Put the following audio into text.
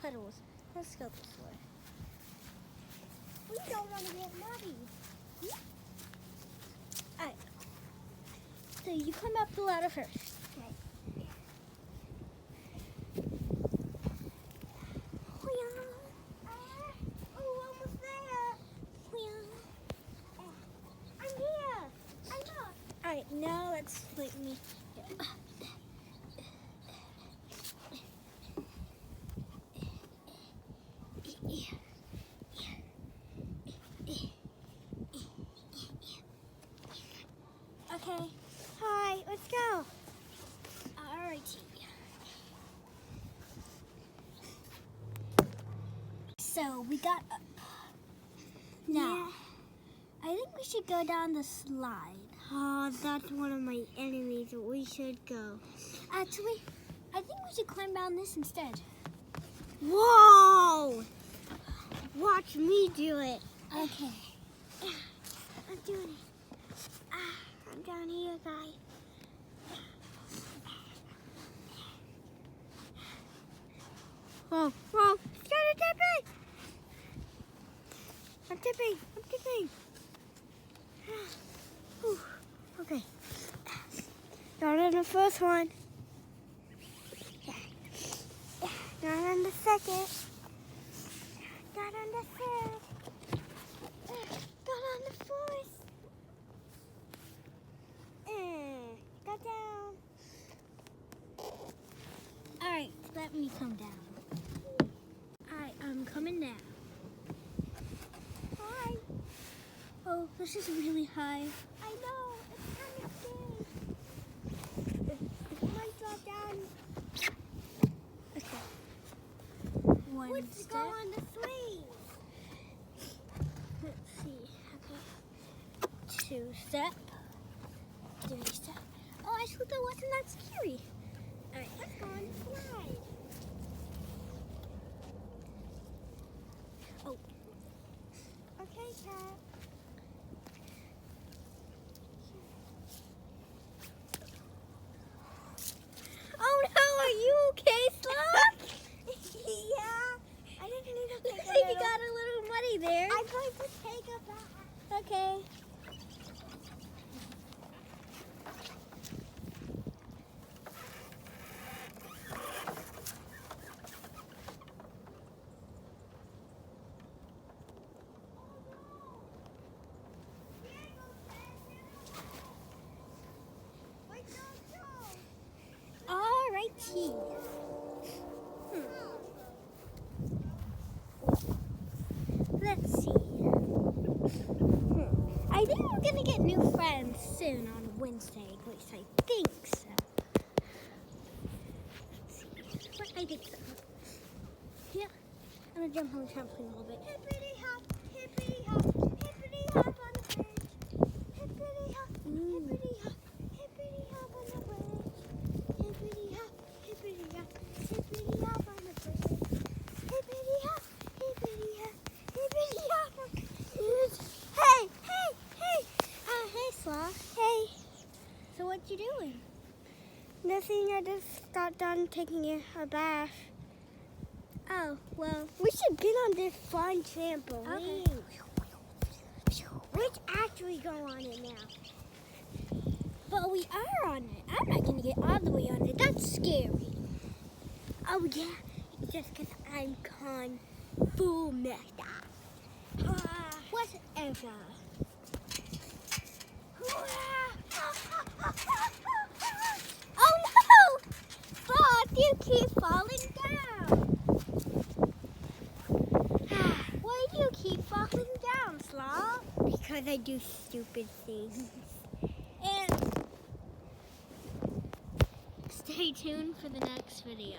puddles. Let's go this way. We don't want to get muddy. Alright. So you climb up the ladder first. Okay. Oh, almost there. I'm here. I'm up. Alright, now let's let me. Okay. Hi, let's go. Alrighty. So we got up. Now, I think we should go down the slide. Oh, that's one of my enemies. We should go. Actually, I think we should climb down this instead. Whoa! Watch me do it. Okay. I'm doing it. I'm down here, guys. Whoa, whoa. Start tipping. I'm tipping. Whew. Okay. Not on the first one. Not on the second. Not on the third. Not on the fourth. Go down. Alright, let me come down. Alright, I'm coming down. Hi. Oh, this is really high. I know. It's kind of scary. If I drop down, Okay. One let's step. go on the swing. Let's see. Okay. 2 step. 3 step. Oh, I thought that wasn't that scary. Alright, Let's go on the slide. Oh. Okay, Kat. Oh no, are you okay, Sloth? Yeah. I didn't need to Looks take like you got a little muddy there. I'm going to take a bath. Okay. Alrighty. Let's see. I think we're gonna get new friends soon on Wednesday. At least I think so. Let's see. But I think so. Yeah. I'm gonna jump on the trampoline a little bit. Hippity hop, hippity hop, hippity hop on the bridge. Hippity hop, hippity hop, hippity hop on the bridge. Hippity hop, hippity hop, hippity hop on the bridge. Hippity hop, hippity hop, hippity hop on the bridge. Hey, hey, hey. Hey, Sloth. Hey. So what you doing? Nothing, I just got done taking a bath. Oh, well. We should get on this fun trampoline. Okay. Let's actually go on it now. But we are on it. I'm not gonna get all the way on it. That's scary. Oh yeah, it's just because I'm Kung Fu Master. Whatever. Oh no! Sloth, you keep falling down. Why do you keep falling down, Sloth? Because I do stupid things. And stay tuned for the next video.